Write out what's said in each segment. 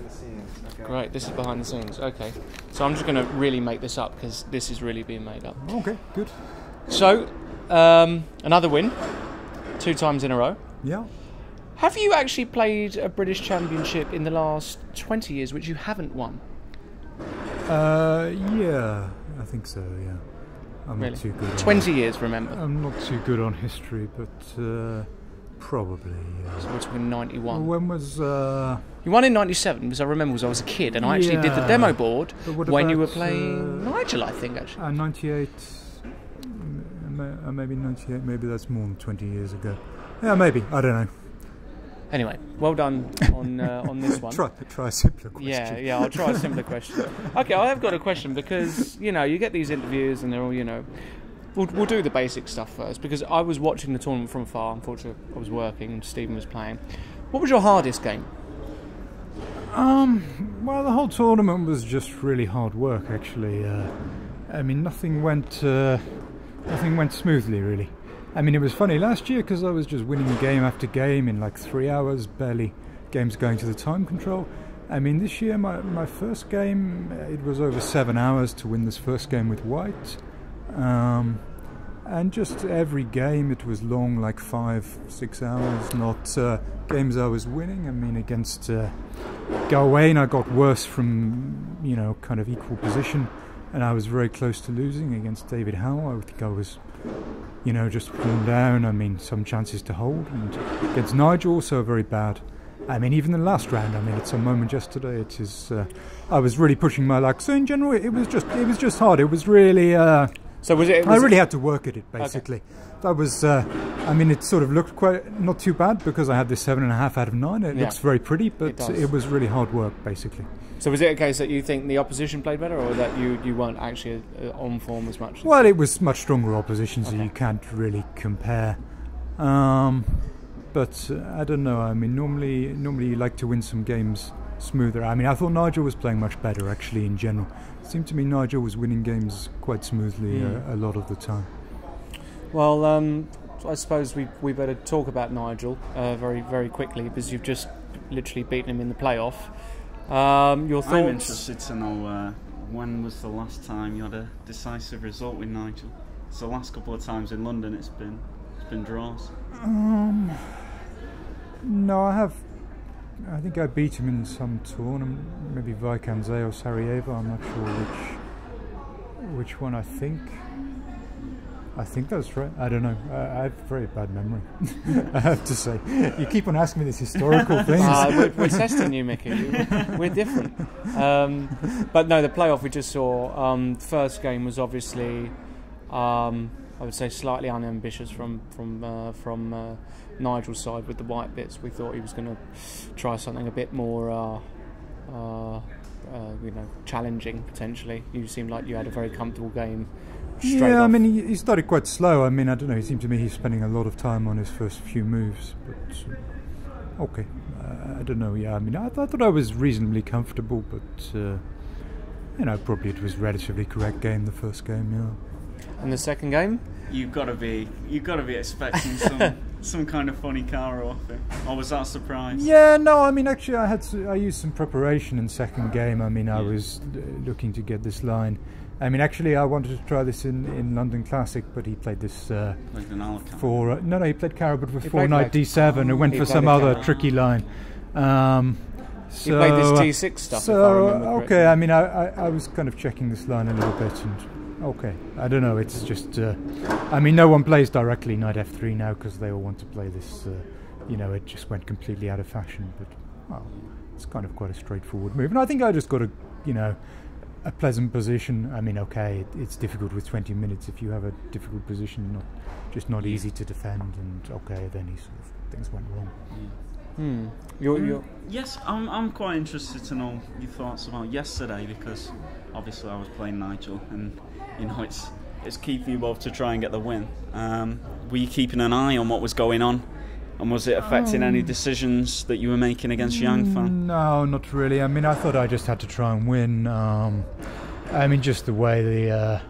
the scenes. Okay. Great, this is behind the scenes. Okay, so I'm just going to really make this up because this is really being made up. Okay, good. So, another win, 2 times in a row. Yeah. Have you actually played a British Championship in the last 20 years, which you haven't won? Yeah, I think so, yeah. I'm Really? not too good 20 years, remember? I'm not too good on history, but probably, yeah. So we're talking 91. When was... You won in 97, because I remember I was a kid, and I actually did the demo board when you were playing Nigel, I think, actually. 98, maybe 98, maybe that's more than 20 years ago. Yeah, maybe, I don't know. Anyway, well done on this one. Try a simpler question. Yeah, I'll try a simpler question. Okay, I have got a question because, you get these interviews and they're all, We'll do the basic stuff first because I was watching the tournament from afar. Unfortunately, I was working and Stephen was playing. What was your hardest game? Well, the whole tournament was just really hard work, actually. I mean, nothing went smoothly, really. I mean, it was funny last year because I was just winning game after game in like 3 hours, barely games going to the time control. I mean, this year, my first game, it was over 7 hours to win this first game with white. And just every game, it was long, like 5-6 hours, not games I was winning. I mean, against Gawain, I got worse from, kind of equal position. And I was very close to losing against David Howe. I think I was... just pulled down. I mean, some chances to hold. And against Nigel, also very bad. I mean, even the last round. I mean, at some moment yesterday, it is. I was really pushing my luck. So in general, it was just hard. It was really. So was it? I really had to work at it, basically. Okay. That was. I mean, it sort of looked quite not too bad because I had this 7.5 out of 9. It looks very pretty, but it was really hard work, basically. So was it a case that you think the opposition played better, or that you weren't actually on form as much? Well, it was much stronger opposition, so you can't really compare. But I don't know. I mean, normally you like to win some games smoother. I mean, I thought Nigel was playing much better, actually, in general. It seemed to me Nigel was winning games quite smoothly a lot of the time. Well, I suppose we better talk about Nigel very, very quickly because you've just literally beaten him in the playoff. Your thoughts? I'm interested to know when was the last time you had a decisive result with Nigel? So the last couple of times in London, it's been draws. No, I think I beat him in some tournament, maybe Vikanze or Sarajevo. I'm not sure which one. I think that's right. I don't know. I have very bad memory, I have to say. You keep on asking me these historical things. We're testing you, Mickey. We're different. But no, the playoff we just saw, the first game was obviously, I would say, slightly unambitious from Nigel's side with the white bits. We thought he was going to try something a bit more challenging, potentially. You seemed like you had a very comfortable game. Yeah, I mean, he started quite slow. I mean, I don't know, it seemed to me he's spending a lot of time on his first few moves, but okay, I don't know, yeah, I mean, I thought I was reasonably comfortable, but, probably it was a relatively correct game, the first game, yeah. And the second game? You've got to be expecting some kind of funny car off him, or was that a surprise? Yeah, no, I mean, actually, I used some preparation in second game. I mean, I was looking to get this line. I mean, actually, I wanted to try this in London Classic, but he played this for... no, he played Cara, but with 4-knight d7 and went for some other tricky line. He played this T6 stuff, if I remember correctly. Okay, I mean, I was kind of checking this line a little bit, and okay, I don't know, it's just... I mean, no one plays directly knight f3 now, because they all want to play this, it just went completely out of fashion, but, well, it's kind of quite a straightforward move. And I think I just got a pleasant position. I mean, okay, it's difficult with 20 minutes if you have a difficult position, not easy to defend, and okay, then things went wrong. Yes, I'm quite interested to know your thoughts about yesterday, because obviously I was playing Nigel, and it's key for you both to try and get the win. Were you keeping an eye on what was going on? And was it affecting any decisions that you were making against Yang Fan? No, not really. I mean, I thought I just had to try and win. I mean, just the way the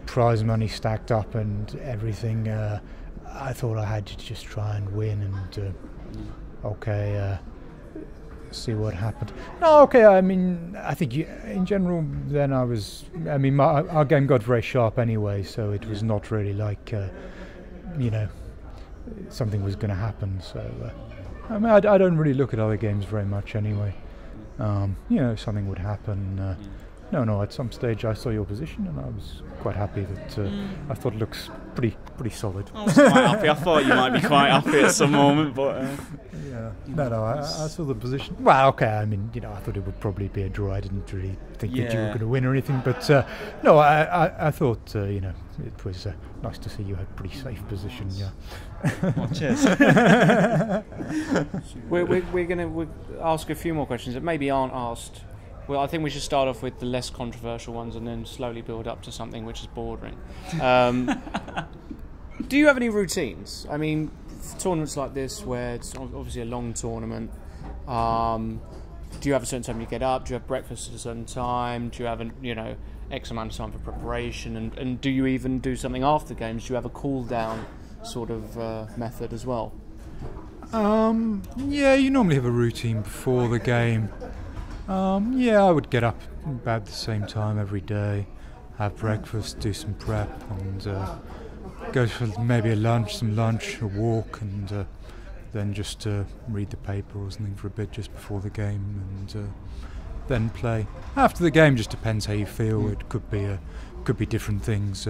prize money stacked up and everything, I thought I had to just try and win. And see what happened. No, okay. I mean, I think in general, then our game got very sharp anyway, so it was not really like, something was going to happen. So, I mean, I don't really look at other games very much anyway. Something would happen. No, at some stage I saw your position and I was quite happy that I thought it looks pretty solid. I was quite happy. I thought you might be quite happy at some moment, but... I saw the position. Well, okay, I mean, I thought it would probably be a draw. I didn't really think that you were going to win or anything, but no, I thought, it was nice to see you had a pretty safe position, Well, cheers. We're going to ask a few more questions that maybe aren't asked. Well, I think we should start off with the less controversial ones and then slowly build up to something which is bordering. Do you have any routines? I mean, tournaments like this where it's obviously a long tournament, do you have a certain time you get up? Do you have breakfast at a certain time? Do you have X amount of time for preparation? And do you even do something after games? Do you have a cool down sort of method as well? You normally have a routine before the game. I would get up about the same time every day, have breakfast, do some prep, and go for maybe some lunch, a walk, and then just read the paper or something for a bit just before the game, and then play. After the game, just depends how you feel. It could be different things.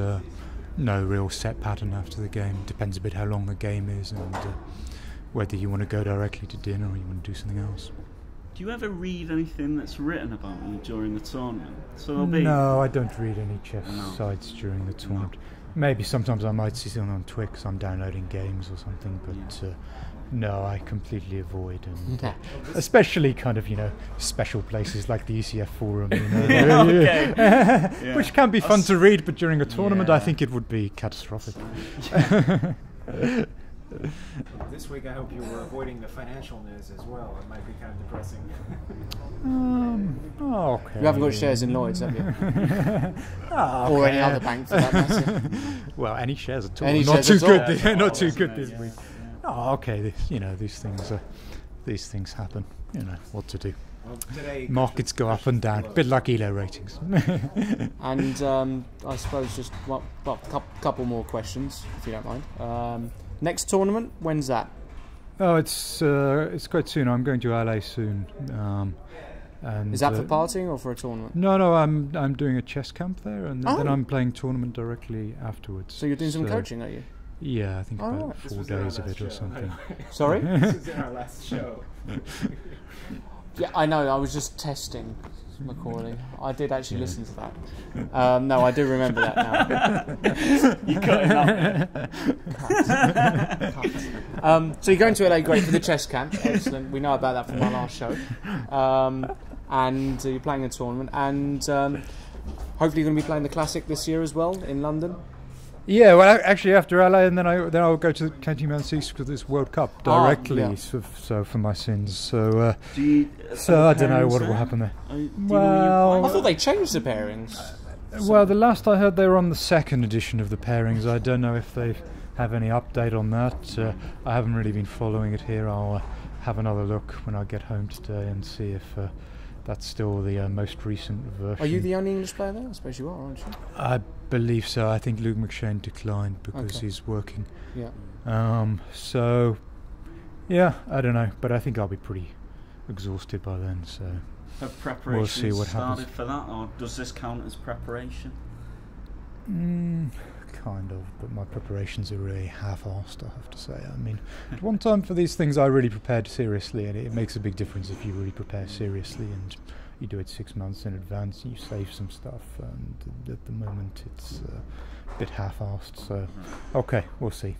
No real set pattern after the game. Depends a bit how long the game is and whether you want to go directly to dinner or you want to do something else. Do you ever read anything that's written about you during the tournament? No, I don't read any chess sites during the tournament. Maybe sometimes I might see something on Twix. I'm downloading games or something, but no, I completely avoid, and especially kind of special places like the ECF forum, which can be fun to read, but during a tournament, I think it would be catastrophic. This week I hope you were avoiding the financial news as well. It might be kind of depressing. Okay. You haven't got shares in Lloyds, have you? Okay. Or any other bank for that matter. Well, any shares at all. Not too good. Not too good this week. Okay. These things happen. What to do. Well, today markets go up and down, a bit like ELO ratings. And I suppose just a couple more questions, if you don't mind. Next tournament, when's that? Oh, it's quite soon. I'm going to LA soon. And is that for partying or for a tournament? No. I'm doing a chess camp there, and then I'm playing tournament directly afterwards. So you're doing some coaching, are you? Yeah, I think about 4 days of it or something. Sorry? This is in our last show. Yeah, I know. I was just testing Macauley. I did actually listen to that. No, I do remember that now. You cut it out. So you're going to LA, great, for the chess camp. Excellent. We know about that from our last show. And you're playing a tournament, and hopefully you're going to be playing the Classic this year as well in London. Yeah, well, actually after LA, and then I'll go to County Manseast for this World Cup directly. So for my sins. So I don't know what will happen there. I thought they changed the pairings. Well, the last I heard, they were on the second edition of the pairings. I don't know if they have any update on that. I haven't really been following it here. I'll have another look when I get home today and see if that's still the most recent version. Are you the only English player there? I suppose you are, aren't you? I believe so. I think Luke McShane declined because he's working. Yeah. So, yeah, I don't know, but I think I'll be pretty exhausted by then. So have preparations we'll see what started happens. for that, or does this count as preparation? Kind of, but my preparations are really half-assed, I have to say. I mean, at one time for these things I really prepared seriously, and it makes a big difference if you really prepare seriously and you do it 6 months in advance and you save some stuff, and at the moment it's a bit half-assed, so okay, we'll see.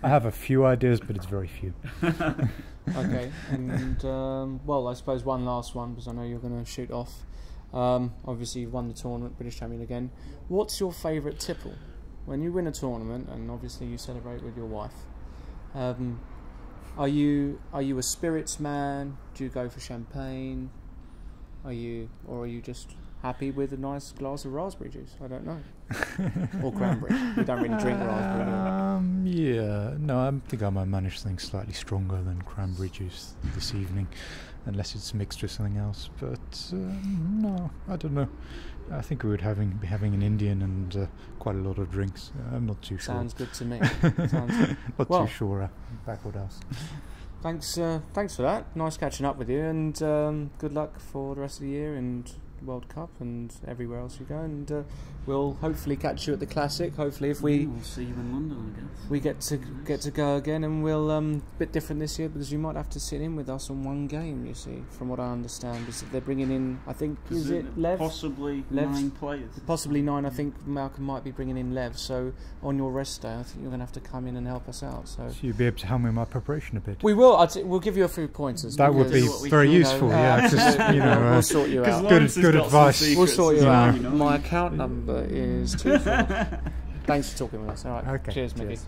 I have a few ideas, but it's very few. Okay, and well, I suppose one last one, because I know you're going to shoot off. Obviously you've won the tournament, British champion again. What's your favourite tipple? When you win a tournament, and obviously you celebrate with your wife, are you a spirits man? Do you go for champagne? Are you just happy with a nice glass of raspberry juice. I don't know. Or cranberry. We don't really drink raspberry. Yeah, no, I think I might manage something slightly stronger than cranberry juice this evening, unless it's mixed with something else. But no, I don't know. I think we would be having an Indian and quite a lot of drinks. I'm not too sure. Sounds good to me. Not too sure. Backward house. Thanks for that. Nice catching up with you, and good luck for the rest of the year and World Cup and everywhere else you go. And we'll hopefully catch you at the Classic. Hopefully, if we'll see you in London, I guess. We get to go again, and we'll bit different this year because you might have to sit in with us on one game. You see, from what I understand, is that they're bringing in. I think is it Lev? Possibly Lev's, 9 players. Possibly 9. I think Malcolm might be bringing in Lev. So on your rest day, I think you're going to have to come in and help us out. So you'll be able to help me with my preparation a bit. We will. We'll give you a few pointers. That would be very useful. Yeah, just, we'll sort you out. Good advice. We'll sort you out. My account number is 24. Thanks for talking with us. All right. Okay. Cheers, Mickey. Cheers.